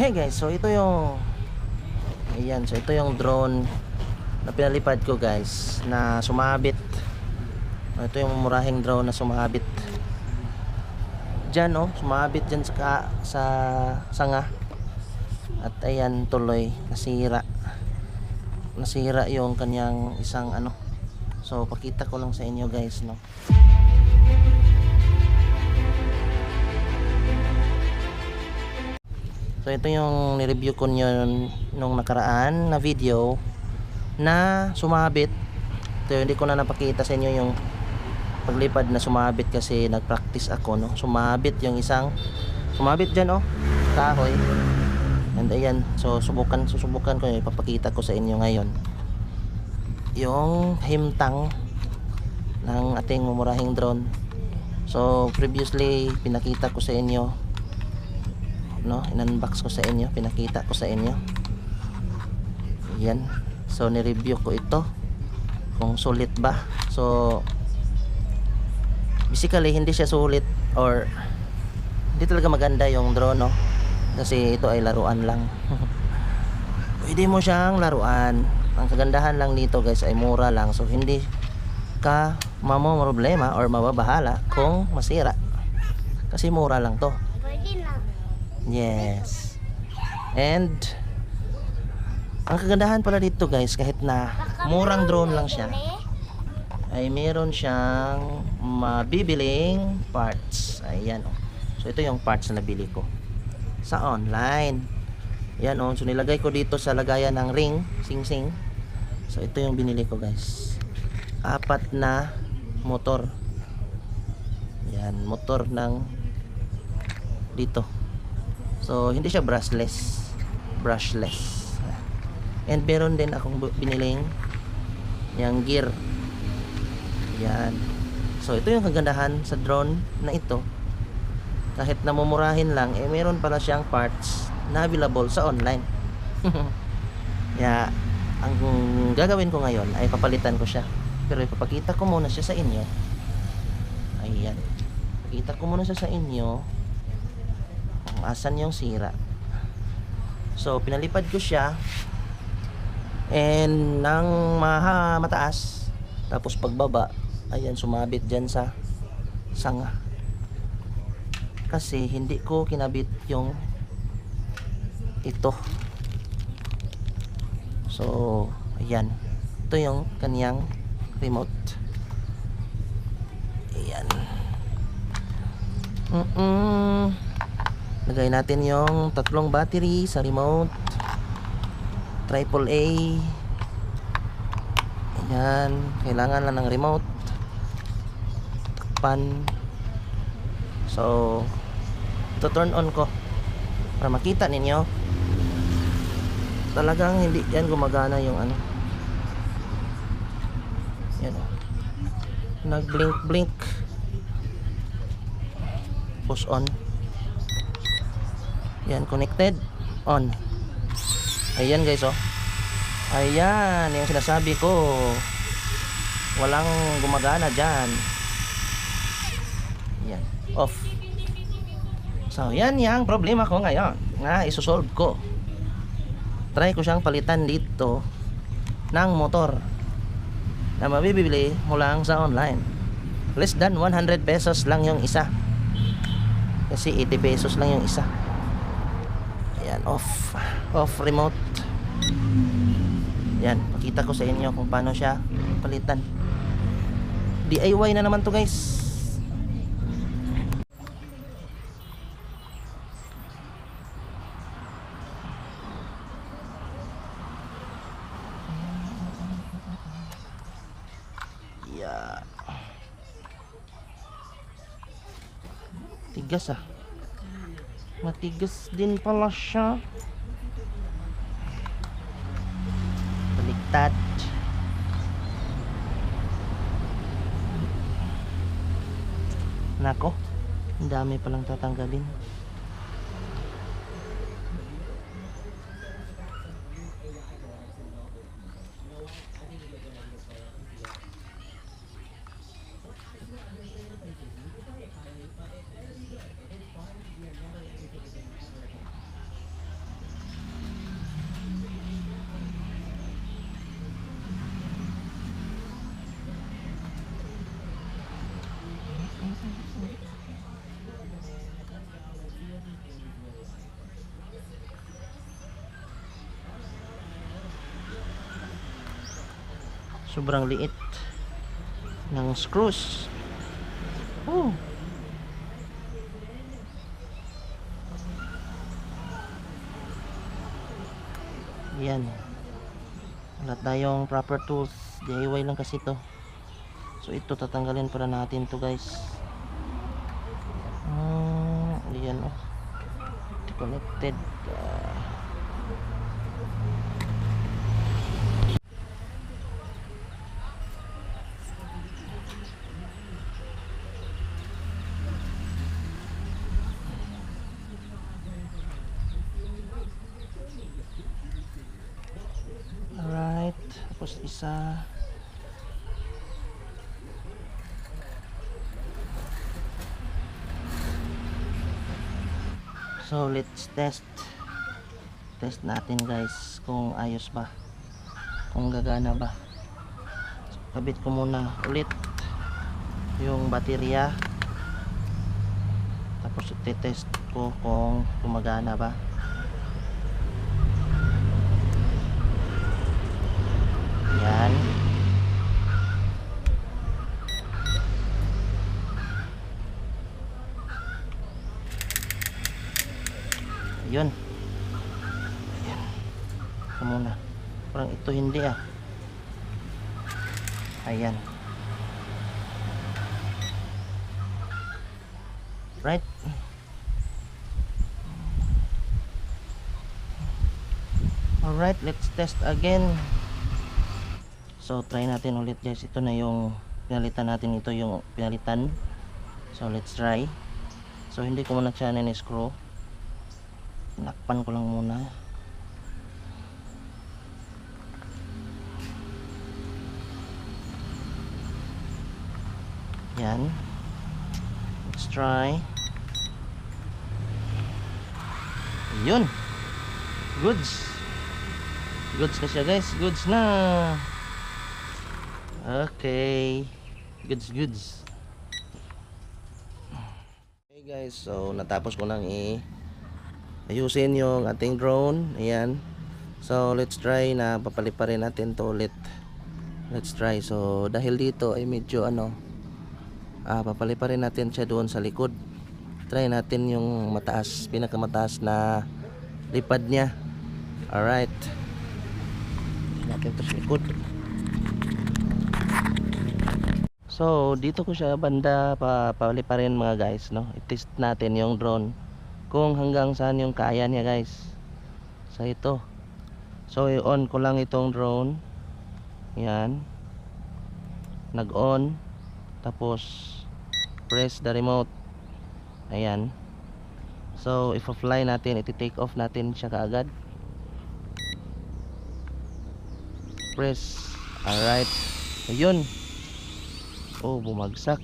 Hey guys, so ito yung ayan, so ito yung drone na pinalipad ko guys, na sumabit. Ito yung murahing drone na sumabit dyan, oh, sumabit dyan sa sanga. At ayan, tuloy nasira yung kanyang isang ano. So pakita ko lang sa inyo guys, no. So ito yung ni-review ko nung nakaraan na video na sumabit. Ito, hindi ko na napakita sa inyo yung paglipad na sumabit kasi nag-practice ako, no. Sumabit yung isang sumabit dyan, oh, kahoy. And ayan, so susubukan ko, ipapakita ko sa inyo ngayon yung himtang ng ating mumurahing drone. So previously pinakita ko sa inyo, no, in-unbox ko sa inyo, pinakita ko sa inyo. Yan. So ni-review ko ito kung sulit ba. So basically hindi siya sulit, or hindi talaga maganda yung drone, no, kasi ito ay laruan lang. Pwede mo siyang laruan. Ang kagandahan lang dito guys ay mura lang, so hindi ka problema or mababahala kung masira kasi mura lang to. Yes. And ang kagandahan pala dito guys, kahit na murang drone lang siya, ay meron siyang mabibiling parts. Ayan, oh. So ito yung parts na nabili ko sa online. Ayan, oh. So nilagay ko dito sa lagayan ng ring, sing-sing. So ito yung binili ko guys. 4 na motor. Yan, motor ng dito. So hindi siya brushless. And meron din akong biniling yung gear. Yan. So ito yung kagandahan sa drone na ito. Kahit namumurahin lang, eh meron pala siyang parts na available sa online. Kaya ang gagawin ko ngayon ay papalitan ko siya. Pero ipapakita ko muna siya sa inyo. Ayan. Pakita ko muna siya sa inyo kung asan yung sira. So pinalipad ko siya and nang mataas, tapos pagbaba, ayan, sumabit dyan sa sanga kasi hindi ko kinabit yung ito. So ayan, ito yung kanyang remote. Ayan. Lagay natin yung 3 battery sa remote, AAA. Ayan, kailangan lang ng remote. Takpan. So ito, turn on ko para makita ninyo talagang hindi yan gumagana yung ano. Yan, oh. Nag blink. Push on. Yan, connected. On. Ayan guys, oh. Ayan, yung sinasabi ko, walang gumagana dyan. Yan, off. So yan yung problema ko ngayon na isosolve ko. Try ko siyang palitan dito ng motor na mabibili mo lang sa online. Less than 100 pesos lang yung isa, kasi 80 pesos lang yung isa. Ayan, off remote. Yan, pakita ko sa inyo kung paano siya palitan. DIY na naman to guys. Yeah. Tigas ah. Matigas din pala siya. Baliktad. Nako, ang dami palang tatanggalin. Sobrang liit ng screws. Oh. Yan. Wala tayong proper tools. DIY lang kasi to. So ito tatanggalin para natin to guys. Ayan oh. Connected. Alright. Tapos isa. So let's test natin guys kung ayos ba, kung gagana ba. So, kabit ko muna ulit yung baterya, tapos i-test ko kung gumagana ba. Yan. Yun. Ayan. Ito muna. Parang ito hindi ah. Ayan. Right. Alright, let's test again. So try natin ulit guys. Ito na yung pinalitan natin. Ito yung pinalitan. So let's try. So hindi ko muna siya screw. Nakpan ko lang muna. Yan. Let's try. Yun. Goods. Goods na siya guys. Goods na. Okay. Goods. Okay guys. So natapos ko nang ayusin yung ating drone. Ayan. So let's try na papaliparin natin to ulit. Let's try. So dahil dito ay medyo papaliparin natin siya doon sa likod. Try natin yung mataas, pinakamataas na lipad niya. Alright. Natin to sa likod. So dito ko siya banda papaliparin mga guys, no. I-test natin yung drone kung hanggang saan yung kaya niya guys. So ito. So i-on ko lang itong drone. Yan. Nag-on. Tapos press the remote. Ayan. So if fly natin, iti-take off natin siya kaagad. Press. Alright. Ayun. Oh, bumagsak.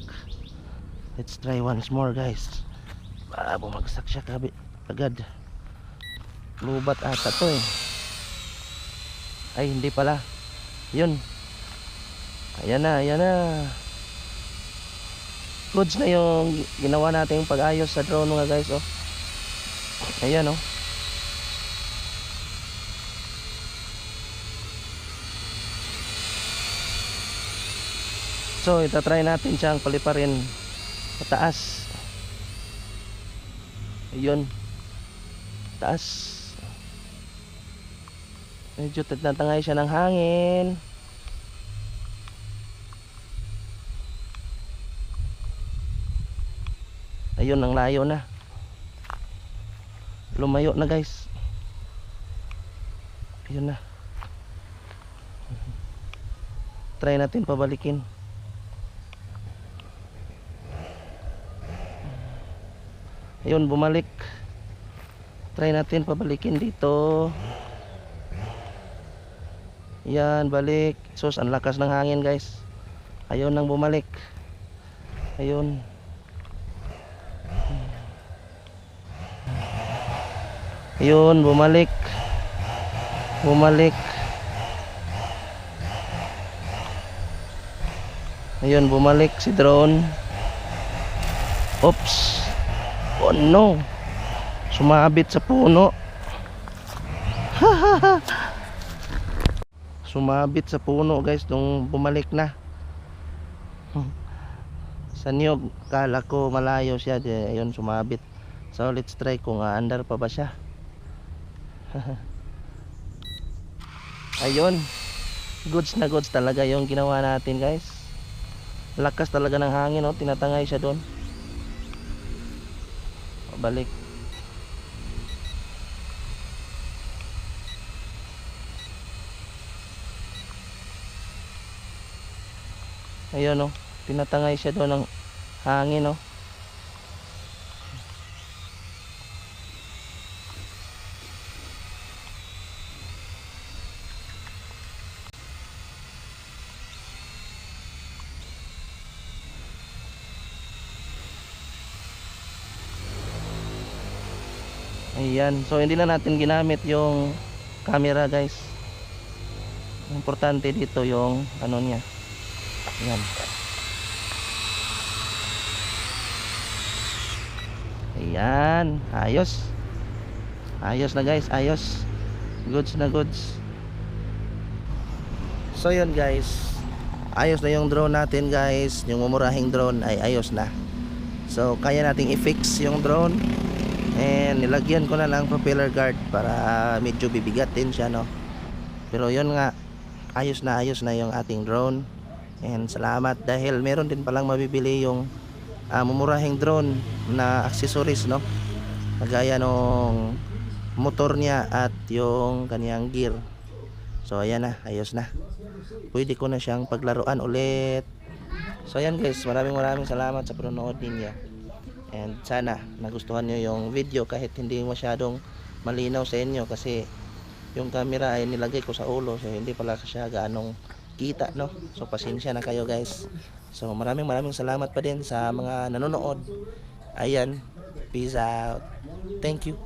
Let's try once more guys. Bumagsak siya agad. Lubat ata to eh. Ay hindi pala. Yun. Ayan na. Goods na yung ginawa nating pag-ayos sa drone mga guys oh. Ayan oh. So itatry natin siyang paliparin pataas. Ayun. Taas. Medyo tatangay siya ng hangin. Ayun, ang layo na. Lumayo na guys. Ayun na. Try natin pabalikin. Ayun, bumalik. Try natin pabalikin dito. Yan, balik. Sus, ang lakas ng hangin guys. Ayun nang bumalik. Ayun. Ayun, bumalik. Ayun, bumalik si drone. Oops. Oh no. Sumabit sa puno. sumabit sa puno guys nung bumalik na. Sa niyog kala ko malayo siya, di ayun sumabit. So let's try kung aandar pa ba siya. Ayun, goods na goods talaga yung ginawa natin guys. Lakas talaga ng hangin, oh. Tinatangay siya doon. Balik. Ayun, oh. Tinatangay siya doon ng hangin, oh. Ayan, so hindi na natin ginamit yung camera guys. Importante dito yung ano niya. Ayan. Ayan, ayos. Ayos na guys, ayos. Goods na goods. So yun guys, ayos na yung drone natin guys. Yung mumurahing drone ay ayos na. So kaya nating i-fix yung drone. And nilagyan ko na lang propeller guard para medyo bibigatin siya, no. Pero yun nga, ayos na yung ating drone. And salamat dahil meron din palang mabibili yung mumurahing drone na accessories, no. Kagaya nung motor niya at yung kanyang gear. So ayan na, ayos na. Pwede ko na siyang paglaruan ulit. So ayan guys, maraming salamat sa panonood ninyo. And sana nagustuhan nyo yung video kahit hindi masyadong malinaw sa inyo kasi yung camera ay nilagay ko sa ulo, so hindi pala siya gaanong kita, no. So pasensya na kayo guys. So maraming salamat pa din sa mga nanonood. Ayan, peace out. Thank you.